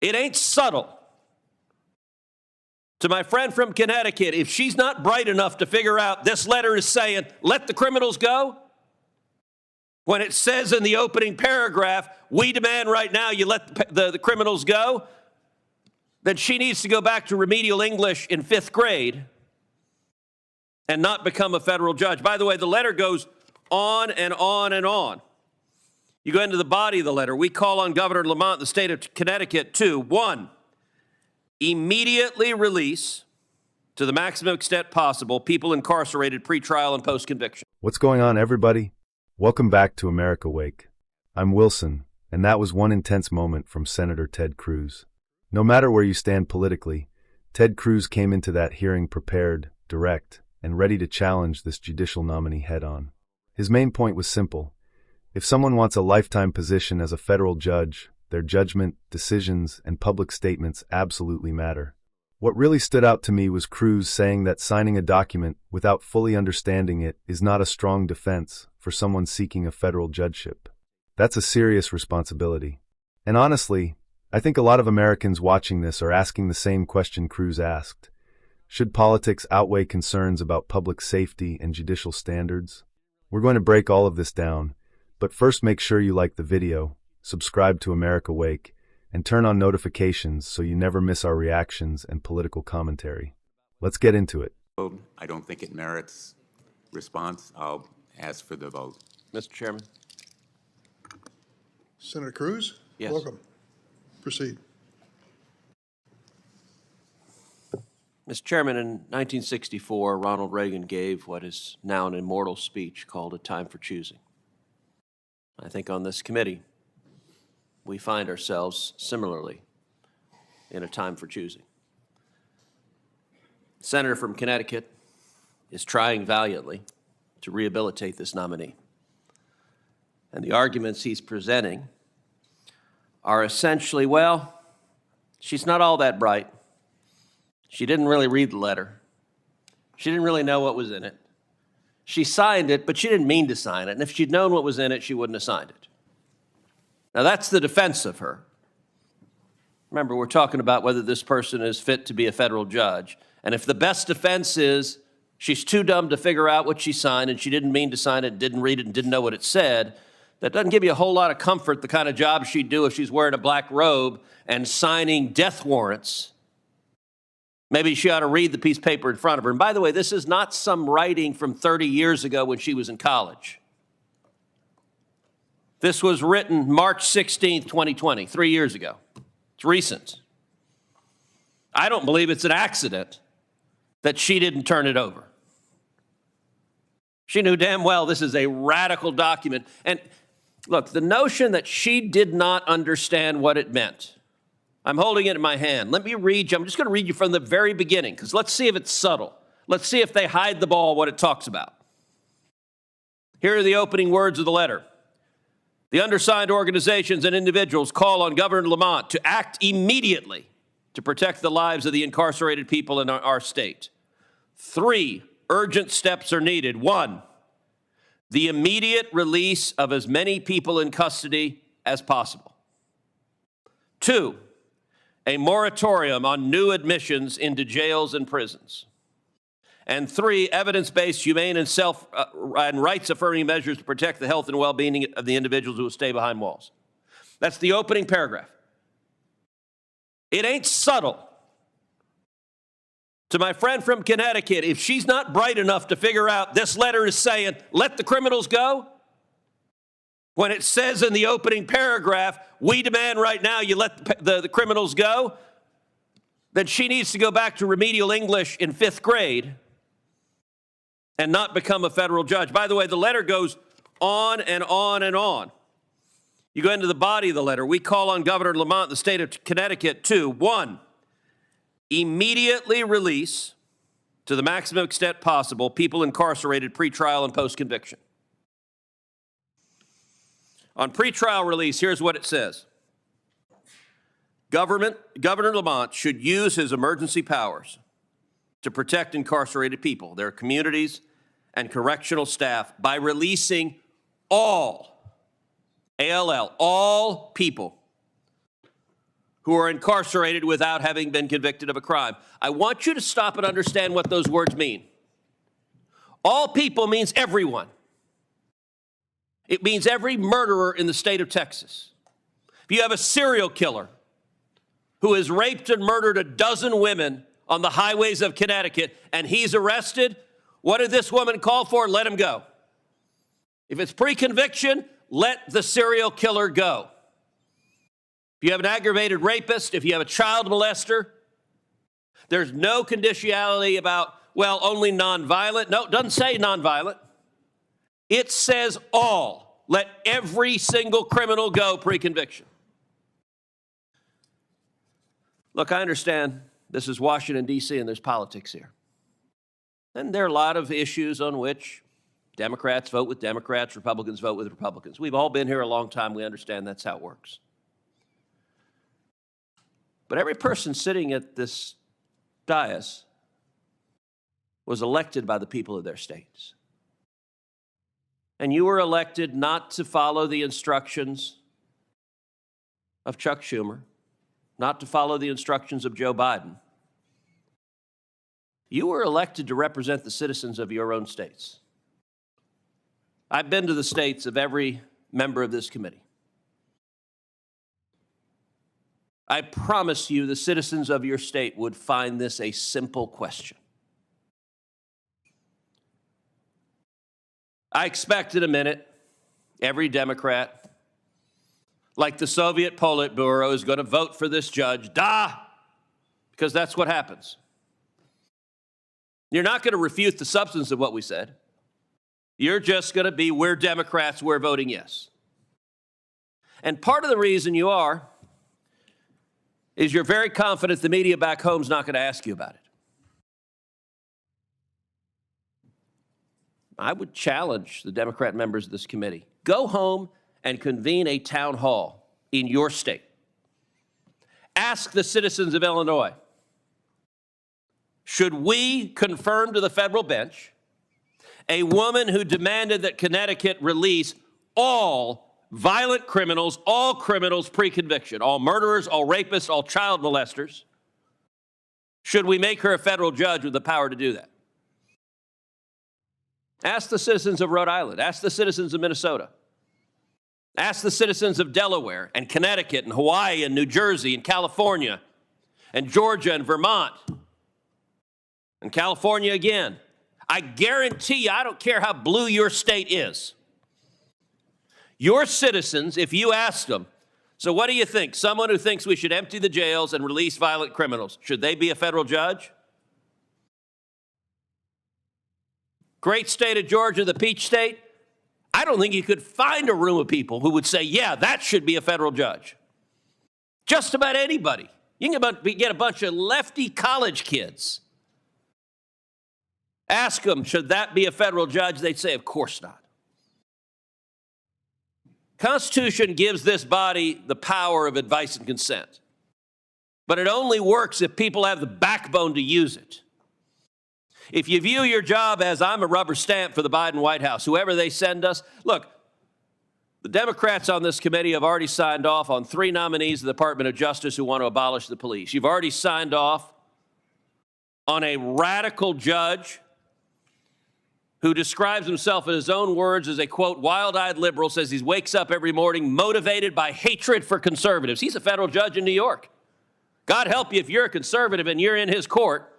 It ain't subtle. To my friend from Connecticut, if she's not bright enough to figure out this letter is saying, let the criminals go, when it says in the opening paragraph, we demand right now you let the criminals go, then she needs to go back to remedial English in 5th grade and not become a federal judge. By the way, the letter goes on and on and on. You go into the body of the letter. We call on Governor Lamont in the state of Connecticut to, 1, immediately release, to the maximum extent possible, people incarcerated pre-trial and post-conviction. What's going on, everybody? Welcome back to America Wake. I'm Wilson, and that was one intense moment from Senator Ted Cruz. No matter where you stand politically, Ted Cruz came into that hearing prepared, direct, and ready to challenge this judicial nominee head-on. His main point was simple. If someone wants a lifetime position as a federal judge, their judgment, decisions, and public statements absolutely matter. What really stood out to me was Cruz saying that signing a document without fully understanding it is not a strong defense for someone seeking a federal judgeship. That's a serious responsibility. And honestly, I think a lot of Americans watching this are asking the same question Cruz asked. Should politics outweigh concerns about public safety and judicial standards? We're going to break all of this down, but first make sure you like the video, subscribe to America Wake, and turn on notifications so you never miss our reactions and political commentary. Let's get into it. I don't think it merits response. I'll ask for the vote. Mr. Chairman. Senator Cruz? Yes. Welcome. Proceed. Mr. Chairman, in 1964, Ronald Reagan gave what is now an immortal speech called A Time for Choosing. I think on this committee, we find ourselves similarly in a time for choosing. The senator from Connecticut is trying valiantly to rehabilitate this nominee. And the arguments he's presenting are essentially, well, she's not all that bright. She didn't really read the letter. She didn't really know what was in it. She signed it, but she didn't mean to sign it. And if she'd known what was in it, she wouldn't have signed it. Now, that's the defense of her. Remember, we're talking about whether this person is fit to be a federal judge. And if the best defense is she's too dumb to figure out what she signed and she didn't mean to sign it, didn't read it, and didn't know what it said, that doesn't give you a whole lot of comfort, the kind of job she'd do if she's wearing a black robe and signing death warrants. Maybe she ought to read the piece of paper in front of her. And by the way, this is not some writing from 30 years ago when she was in college. This was written March 16th, 2020, 3 years ago. It's recent. I don't believe it's an accident that she didn't turn it over. She knew damn well this is a radical document. And look, the notion that she did not understand what it meant, I'm holding it in my hand. Let me read you. I'm just going to read you from the very beginning, because let's see if it's subtle. Let's see if they hide the ball, what it talks about. Here are the opening words of the letter. The undersigned organizations and individuals call on Governor Lamont to act immediately to protect the lives of the incarcerated people in our state. 3 urgent steps are needed. 1, the immediate release of as many people in custody as possible. 2, a moratorium on new admissions into jails and prisons. And 3, evidence-based, humane, and rights-affirming measures to protect the health and well-being of the individuals who will stay behind walls. That's the opening paragraph. It ain't subtle. To my friend from Connecticut, if she's not bright enough to figure out this letter is saying, let the criminals go, when it says in the opening paragraph, we demand right now you let the criminals go, then she needs to go back to remedial English in 5th grade and not become a federal judge. By the way, the letter goes on and on and on. You go into the body of the letter. We call on Governor Lamont in the state of Connecticut to, 1, immediately release, to the maximum extent possible, people incarcerated pre-trial and post-conviction. On pretrial release, here's what it says. Governor Lamont should use his emergency powers to protect incarcerated people, their communities, and correctional staff by releasing all, ALL, all people who are incarcerated without having been convicted of a crime. I want you to stop and understand what those words mean. All people means everyone. It means every murderer in the state of Texas. If you have a serial killer who has raped and murdered a dozen women on the highways of Connecticut and he's arrested, what did this woman call for? Let him go. If it's pre-conviction, let the serial killer go. If you have an aggravated rapist, if you have a child molester, there's no conditionality about, well, only nonviolent. No, it doesn't say nonviolent. It says all. Let every single criminal go pre-conviction. Look, I understand this is Washington, D.C., and there's politics here. And there are a lot of issues on which Democrats vote with Democrats, Republicans vote with Republicans. We've all been here a long time. We understand that's how it works. But every person sitting at this dais was elected by the people of their states. And you were elected not to follow the instructions of Chuck Schumer, not to follow the instructions of Joe Biden. You were elected to represent the citizens of your own states. I've been to the states of every member of this committee. I promise you the citizens of your state would find this a simple question. I expect in a minute every Democrat, like the Soviet Politburo, is going to vote for this judge. Because that's what happens. You're not going to refute the substance of what we said. You're just going to be, we're Democrats, we're voting yes. And part of the reason you are is you're very confident the media back home is not going to ask you about it. I would challenge the Democrat members of this committee. Go home and convene a town hall in your state. Ask the citizens of Illinois, should we confirm to the federal bench a woman who demanded that Connecticut release all violent criminals, all criminals pre-conviction, all murderers, all rapists, all child molesters? Should we make her a federal judge with the power to do that? Ask the citizens of Rhode Island. Ask the citizens of Minnesota. Ask the citizens of Delaware and Connecticut and Hawaii and New Jersey and California and Georgia and Vermont and California again. I guarantee you, I don't care how blue your state is. Your citizens, if you ask them, so what do you think? Someone who thinks we should empty the jails and release violent criminals, should they be a federal judge? Great state of Georgia, the Peach State. I don't think you could find a room of people who would say, yeah, that should be a federal judge. Just about anybody. You can get a bunch of lefty college kids. Ask them, should that be a federal judge? They'd say, of course not. Constitution gives this body the power of advice and consent. But it only works if people have the backbone to use it. If you view your job as I'm a rubber stamp for the Biden White House, whoever they send us, look, the Democrats on this committee have already signed off on 3 nominees of the Department of Justice who want to abolish the police. You've already signed off on a radical judge who describes himself in his own words as a, quote, wild-eyed liberal, says he wakes up every morning motivated by hatred for conservatives. He's a federal judge in New York. God help you if you're a conservative and you're in his court.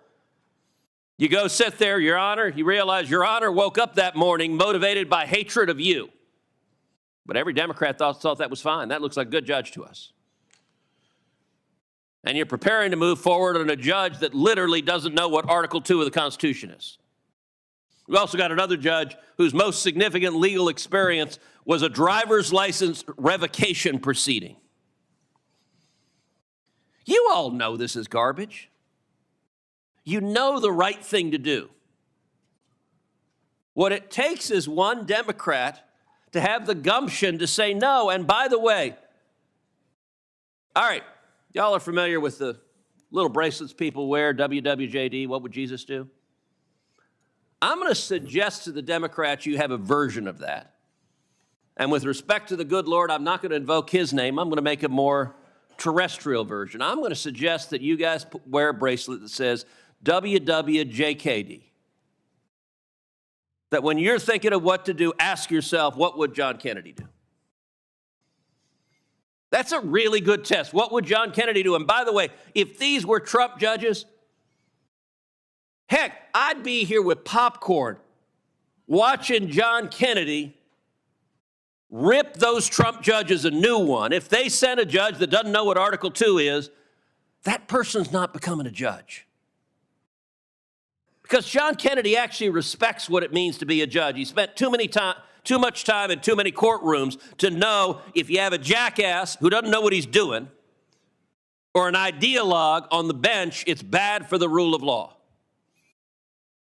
You go sit there, Your Honor, you realize Your Honor woke up that morning motivated by hatred of you. But every Democrat thought that was fine. That looks like a good judge to us. And you're preparing to move forward on a judge that literally doesn't know what Article 2 of the Constitution is. We've also got another judge whose most significant legal experience was a driver's license revocation proceeding. You all know this is garbage. You know the right thing to do. What it takes is one Democrat to have the gumption to say no. And by the way, all right, y'all are familiar with the little bracelets people wear, WWJD, what would Jesus do? I'm going to suggest to the Democrats you have a version of that. And with respect to the good Lord, I'm not going to invoke his name. I'm going to make it more terrestrial version. I'm going to suggest that you guys wear a bracelet that says WWJKD. That when you're thinking of what to do, ask yourself, what would John Kennedy do? That's a really good test. What would John Kennedy do? And by the way, if these were Trump judges, heck, I'd be here with popcorn watching John Kennedy rip those Trump judges a new one. If they sent a judge that doesn't know what Article 2 is, that person's not becoming a judge. Because John Kennedy actually respects what it means to be a judge. He spent too much time in too many courtrooms to know if you have a jackass who doesn't know what he's doing or an ideologue on the bench, it's bad for the rule of law.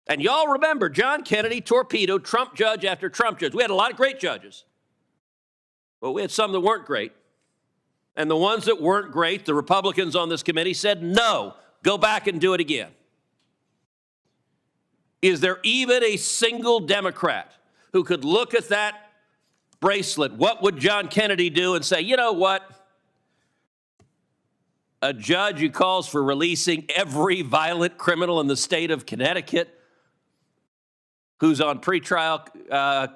And y'all remember, John Kennedy torpedoed Trump judge after Trump judge. We had a lot of great judges, but we had some that weren't great. And the ones that weren't great, the Republicans on this committee said, no, go back and do it again. Is there even a single Democrat who could look at that bracelet, what would John Kennedy do, and say, you know what? A judge who calls for releasing every violent criminal in the state of Connecticut who's on pretrial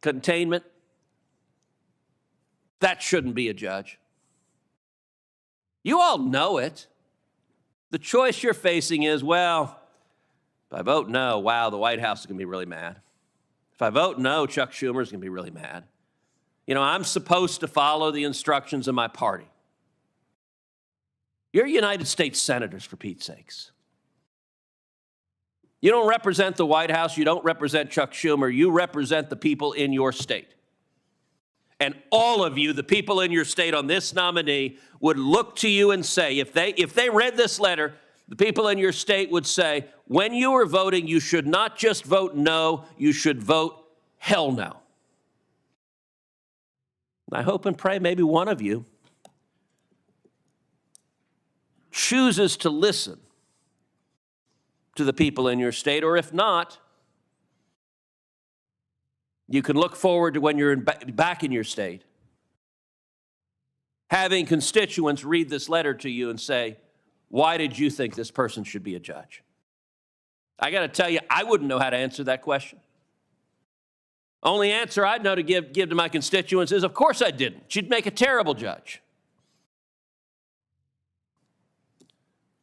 containment, that shouldn't be a judge. You all know it. The choice you're facing is, well, if I vote no, wow, the White House is going to be really mad. If I vote no, Chuck Schumer is going to be really mad. You know, I'm supposed to follow the instructions of my party. You're United States senators, for Pete's sakes. You don't represent the White House. You don't represent Chuck Schumer. You represent the people in your state. And all of you, the people in your state on this nominee, would look to you and say, if they read this letter, the people in your state would say, when you are voting, you should not just vote no, you should vote hell no. I hope and pray maybe one of you chooses to listen to the people in your state, or if not, you can look forward to when you're back in your state, having constituents read this letter to you and say, why did you think this person should be a judge? I got to tell you, I wouldn't know how to answer that question. Only answer I'd know to give to my constituents is, of course I didn't. She'd make a terrible judge.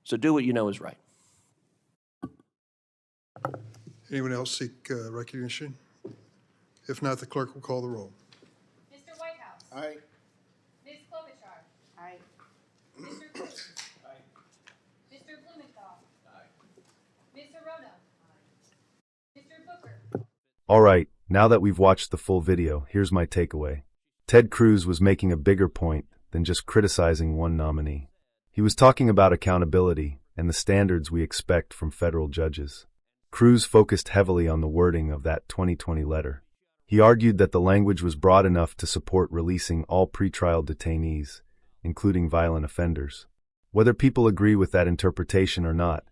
So do what you know is right. Anyone else seek recognition? If not, the clerk will call the roll. Mr. Whitehouse. Aye. Ms. Klobuchar. Aye. Mr. Cruz. Aye. Mr. Blumenthal. Aye. Ms. Arona. Aye. Mr. Booker. All right, now that we've watched the full video, here's my takeaway. Ted Cruz was making a bigger point than just criticizing one nominee. He was talking about accountability and the standards we expect from federal judges. Cruz focused heavily on the wording of that 2020 letter. He argued that the language was broad enough to support releasing all pretrial detainees, including violent offenders. Whether people agree with that interpretation or not,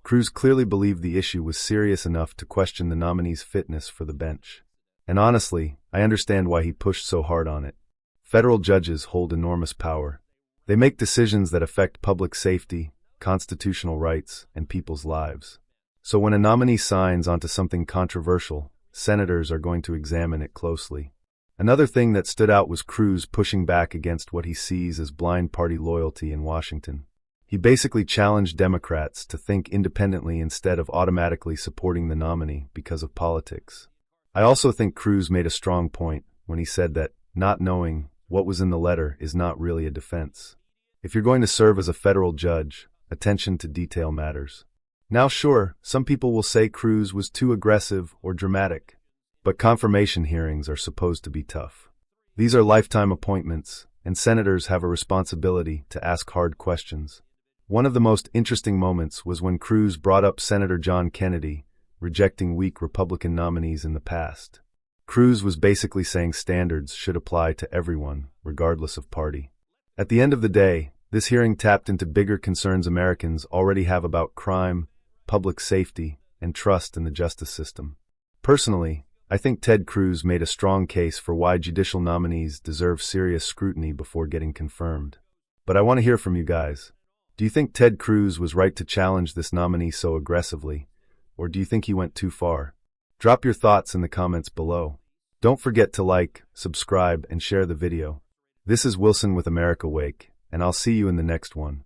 Cruz clearly believed the issue was serious enough to question the nominee's fitness for the bench. And honestly, I understand why he pushed so hard on it. Federal judges hold enormous power. They make decisions that affect public safety, constitutional rights, and people's lives. So when a nominee signs onto something controversial, senators are going to examine it closely. Another thing that stood out was Cruz pushing back against what he sees as blind party loyalty in Washington. He basically challenged Democrats to think independently instead of automatically supporting the nominee because of politics. I also think Cruz made a strong point when he said that not knowing what was in the letter is not really a defense. If you're going to serve as a federal judge, attention to detail matters. Now sure, some people will say Cruz was too aggressive or dramatic, but confirmation hearings are supposed to be tough. These are lifetime appointments, and senators have a responsibility to ask hard questions. One of the most interesting moments was when Cruz brought up Senator John Kennedy, rejecting weak Republican nominees in the past. Cruz was basically saying standards should apply to everyone, regardless of party. At the end of the day, this hearing tapped into bigger concerns Americans already have about crime, public safety, and trust in the justice system. Personally, I think Ted Cruz made a strong case for why judicial nominees deserve serious scrutiny before getting confirmed. But I want to hear from you guys. Do you think Ted Cruz was right to challenge this nominee so aggressively? Or do you think he went too far? Drop your thoughts in the comments below. Don't forget to like, subscribe, and share the video. This is Wilson with America Wake, and I'll see you in the next one.